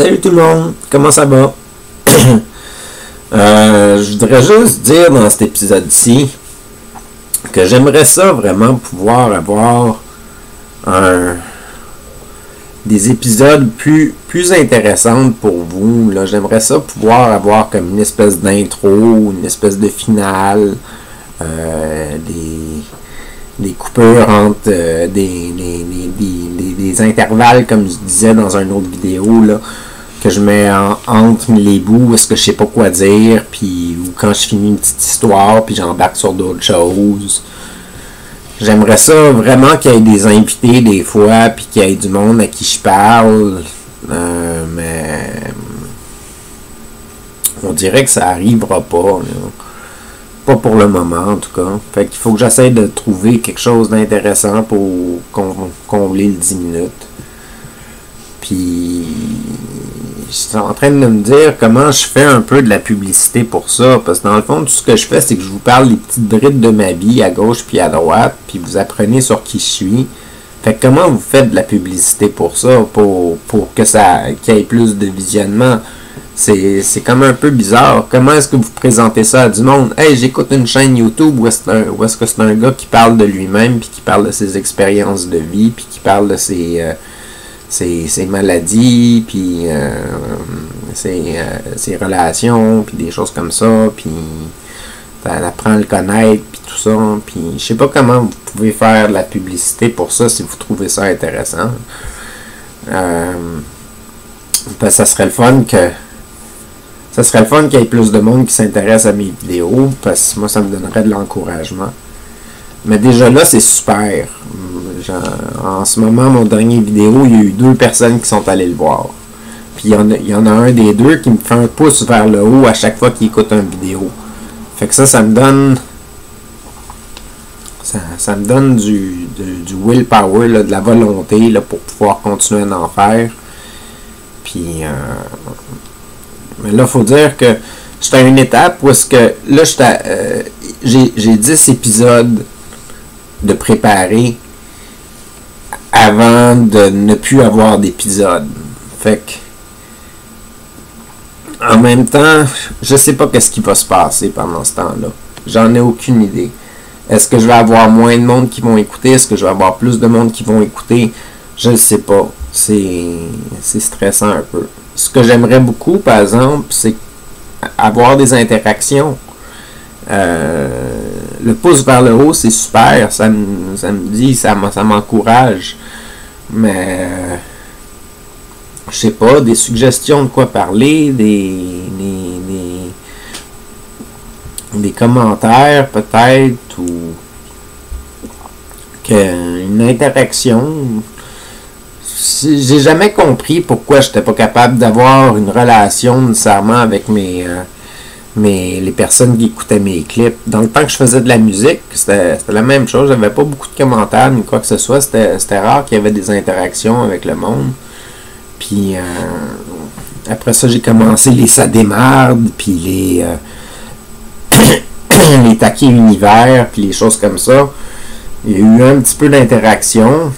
Salut tout le monde, comment ça va? Je voudrais juste dire dans cet épisode-ci que j'aimerais ça vraiment pouvoir avoir des épisodes plus intéressants pour vous. Là. J'aimerais ça pouvoir avoir comme une espèce d'intro, une espèce de finale, des coupures entre des intervalles, comme je disais dans une autre vidéo, là, que je mets entre les bouts où est-ce que je sais pas quoi dire, puis ou quand je finis une petite histoire, puis j'embarque sur d'autres choses. J'aimerais ça vraiment qu'il y ait des invités des fois, puis qu'il y ait du monde à qui je parle, mais on dirait que ça arrivera pas, là. Pas pour le moment, en tout cas. Fait qu'il faut que j'essaie de trouver quelque chose d'intéressant pour combler le 10 minutes. Puis, je suis en train de me dire comment je fais un peu de la publicité pour ça. Parce que dans le fond, tout ce que je fais, c'est que je vous parle des petites brides de ma vie à gauche puis à droite. Puis vous apprenez sur qui je suis. Fait que comment vous faites de la publicité pour ça? Pour que qu'il y ait plus de visionnement? C'est comme un peu bizarre. Comment est-ce que vous présentez ça à du monde? Hey, j'écoute une chaîne YouTube où est-ce que c'est un gars qui parle de lui-même, puis qui parle de ses expériences de vie, puis qui parle de ses maladies, puis ses relations, puis des choses comme ça, puis t'apprends à le connaître, puis tout ça. Puis je sais pas comment vous pouvez faire de la publicité pour ça si vous trouvez ça intéressant. Ça serait le fun qu'il y ait plus de monde qui s'intéresse à mes vidéos, parce que moi, ça me donnerait de l'encouragement. Mais déjà là, c'est super. En ce moment, mon dernier vidéo, il y a eu 2 personnes qui sont allées le voir. Puis il y en a un des 2 qui me fait un pouce vers le haut à chaque fois qu'il écoute une vidéo. Fait que ça me donne... Ça me donne du willpower, là, de la volonté là, pour pouvoir continuer à en faire. Puis... mais là, il faut dire que j'étais à une étape où est-ce que là, j'ai 10 épisodes de préparer avant de ne plus avoir d'épisodes. Fait que en même temps, je sais pas qu'est-ce qui va se passer pendant ce temps-là. J'en ai aucune idée. Est-ce que je vais avoir moins de monde qui vont écouter? Est-ce que je vais avoir plus de monde qui vont écouter? Je ne sais pas. C'est stressant un peu. Ce que j'aimerais beaucoup, par exemple, c'est avoir des interactions. Le pouce vers le haut, c'est super. Ça me dit, ça m'encourage. Mais, je sais pas, des suggestions de quoi parler, des commentaires peut-être, ou une interaction. J'ai jamais compris pourquoi j'étais pas capable d'avoir une relation nécessairement avec les personnes qui écoutaient mes clips. Dans le temps que je faisais de la musique, c'était la même chose. J'avais pas beaucoup de commentaires ni quoi que ce soit. C'était rare qu'il y avait des interactions avec le monde. Puis après ça, j'ai commencé les Ça démarde, puis les taquets univers, puis les choses comme ça. Il y a eu un petit peu d'interaction.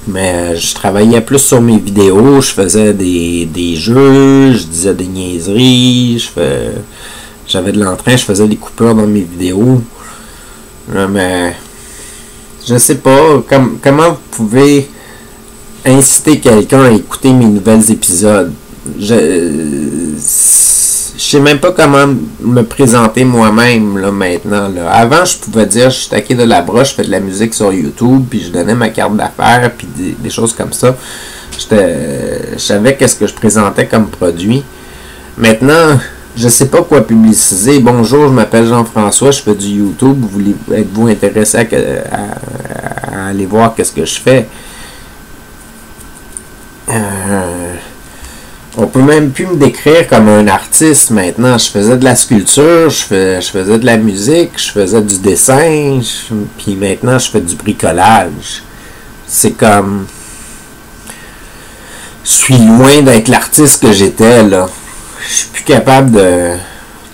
Mais je travaillais plus sur mes vidéos, je faisais des jeux, je disais des niaiseries, j'avais de l'entrain, je faisais des coupures dans mes vidéos. Mais je sais pas, comment vous pouvez inciter quelqu'un à écouter mes nouvelles épisodes. Je sais même pas comment me présenter moi-même là, maintenant. Là. Avant, je pouvais dire je suis taqué de la broche, je fais de la musique sur YouTube, puis je donnais ma carte d'affaires, puis des choses comme ça. Je savais qu'est-ce que je présentais comme produit. Maintenant, je sais pas quoi publiciser. Bonjour, je m'appelle Jean-François, je fais du YouTube. Êtes-vous intéressé à aller voir qu'est-ce que je fais? On peut même plus me décrire comme un artiste maintenant. Je faisais de la sculpture, je faisais de la musique, je faisais du dessin, puis maintenant je fais du bricolage. C'est comme... Je suis loin d'être l'artiste que j'étais, là. Je suis plus capable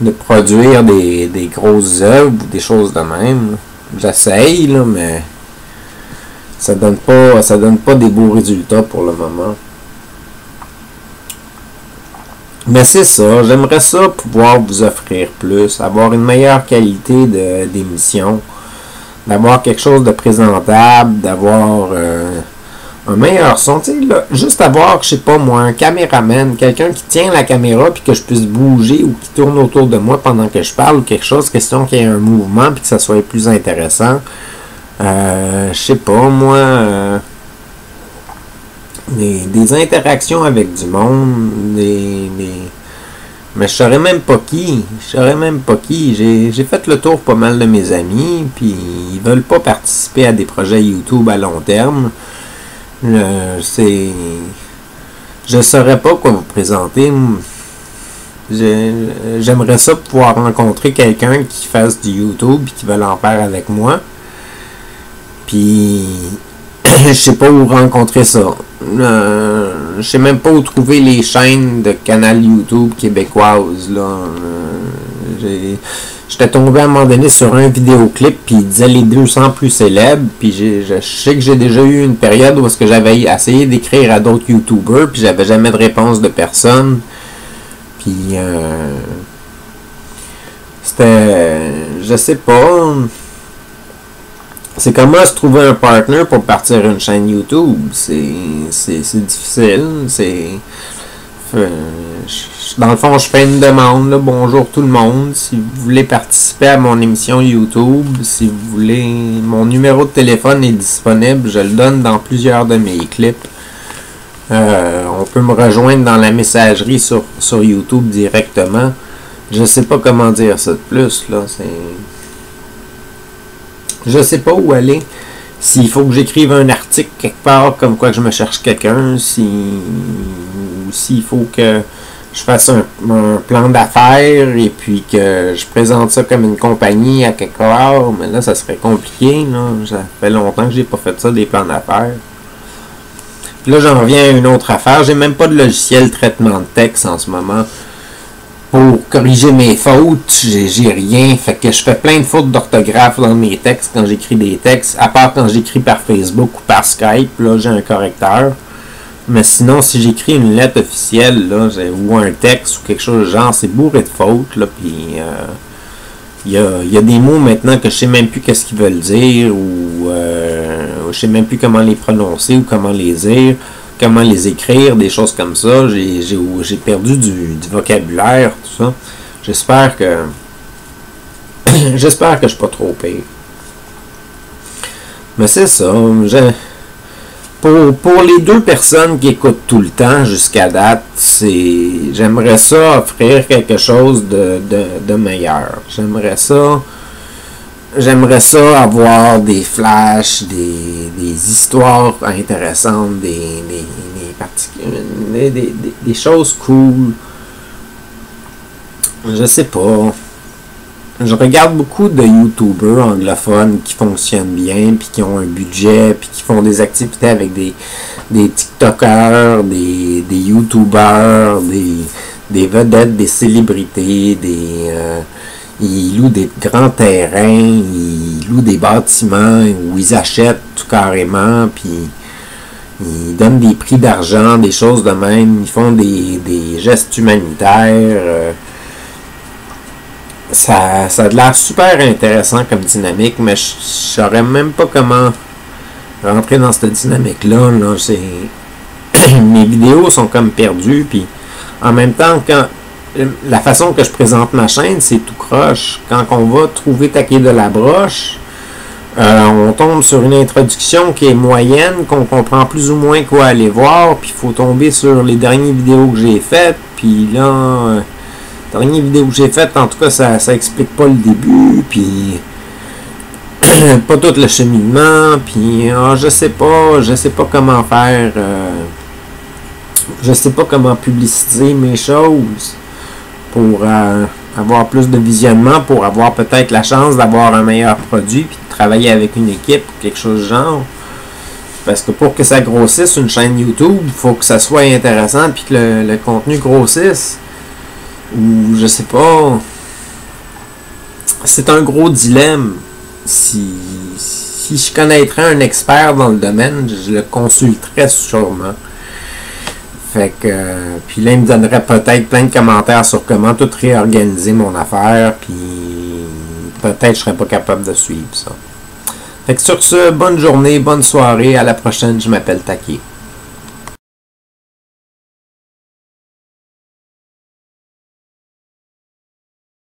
de produire des grosses œuvres ou des choses de même. J'essaye, là, mais ça donne pas des beaux résultats pour le moment. Mais c'est ça, j'aimerais ça pouvoir vous offrir plus, avoir une meilleure qualité d'émission, d'avoir quelque chose de présentable, d'avoir un meilleur son. Tu sais, là, juste avoir, je sais pas moi, un caméraman, quelqu'un qui tient la caméra puis que je puisse bouger ou qui tourne autour de moi pendant que je parle ou quelque chose, question qu'il y ait un mouvement puis que ça soit plus intéressant. Je sais pas moi, des interactions avec du monde, mais je saurais même pas qui. J'ai fait le tour pas mal de mes amis, puis ils veulent pas participer à des projets YouTube à long terme. Je saurais pas quoi vous présenter. J'aimerais ça pouvoir rencontrer quelqu'un qui fasse du YouTube et qui veut en faire avec moi. Puis je sais pas où rencontrer ça. Je sais même pas où trouver les chaînes de canal YouTube québécoises là. J'étais tombé à un moment donné sur un vidéoclip puis il disait les 200 plus célèbres, puis je sais que j'ai déjà eu une période où est-ce que j'avais essayé d'écrire à d'autres YouTubers puis j'avais jamais de réponse de personne. Puis c'était, je sais pas, c'est comment se trouver un partner pour partir une chaîne YouTube. C'est difficile. Dans le fond, je fais une demande. Là, bonjour tout le monde. Si vous voulez participer à mon émission YouTube, si vous voulez, mon numéro de téléphone est disponible. Je le donne dans plusieurs de mes clips. On peut me rejoindre dans la messagerie sur YouTube directement. Je sais pas comment dire ça de plus. Là, je sais pas où aller. S'il faut que j'écrive un article quelque part, comme quoi je me cherche quelqu'un, s'il faut que je fasse un plan d'affaires et puis que je présente ça comme une compagnie à quelque part, mais là, ça serait compliqué. Là. Ça fait longtemps que j'ai pas fait ça, des plans d'affaires. Puis là, j'en reviens à une autre affaire. J'ai même pas de logiciel de traitement de texte en ce moment. Pour corriger mes fautes, j'ai rien. Fait que je fais plein de fautes d'orthographe dans mes textes quand j'écris des textes. À part quand j'écris par Facebook ou par Skype, là, j'ai un correcteur. Mais sinon, si j'écris une lettre officielle, là, ou un texte ou quelque chose de genre, c'est bourré de fautes, là. Puis, il y a des mots maintenant que je sais même plus qu'est-ce qu'ils veulent dire, ou je sais même plus comment les prononcer ou comment les dire. Comment les écrire, des choses comme ça. J'ai perdu du vocabulaire, tout ça. J'espère que je suis pas trop pire. Mais c'est ça. Pour les deux personnes qui écoutent tout le temps jusqu'à date, j'aimerais ça offrir quelque chose de meilleur. J'aimerais ça avoir des flashs, des histoires intéressantes, des choses cool. Je sais pas. Je regarde beaucoup de YouTubers anglophones qui fonctionnent bien, puis qui ont un budget, puis qui font des activités avec des TikTokers, des YouTubers, des vedettes, des célébrités, ils louent des grands terrains, ils louent des bâtiments où ils achètent tout carrément, puis ils donnent des prix d'argent, des choses de même, ils font des gestes humanitaires. Ça a l'air super intéressant comme dynamique, mais je saurais même pas comment rentrer dans cette dynamique-là. Là, mes vidéos sont comme perdues, puis en même temps, la façon que je présente ma chaîne, c'est tout croche. Quand on va trouver taquer de la broche, on tombe sur une introduction qui est moyenne, qu'on comprend plus ou moins quoi aller voir, puis il faut tomber sur les dernières vidéos que j'ai faites, puis là, dernière vidéo que j'ai faite, en tout cas, ça explique pas le début, puis pas tout le cheminement, puis je sais pas comment faire, je sais pas comment publiciser mes choses pour avoir plus de visionnement, pour avoir peut-être la chance d'avoir un meilleur produit, puis de travailler avec une équipe, quelque chose du genre. Parce que pour que ça grossisse une chaîne YouTube, il faut que ça soit intéressant, puis que le contenu grossisse. Ou je sais pas. C'est un gros dilemme. Si je connaîtrais un expert dans le domaine, je le consulterais sûrement. Fait que, puis là, il me donnerait peut-être plein de commentaires sur comment tout réorganiser mon affaire, puis peut-être je serais pas capable de suivre ça. Fait que sur ce, bonne journée, bonne soirée, à la prochaine, je m'appelle Taki.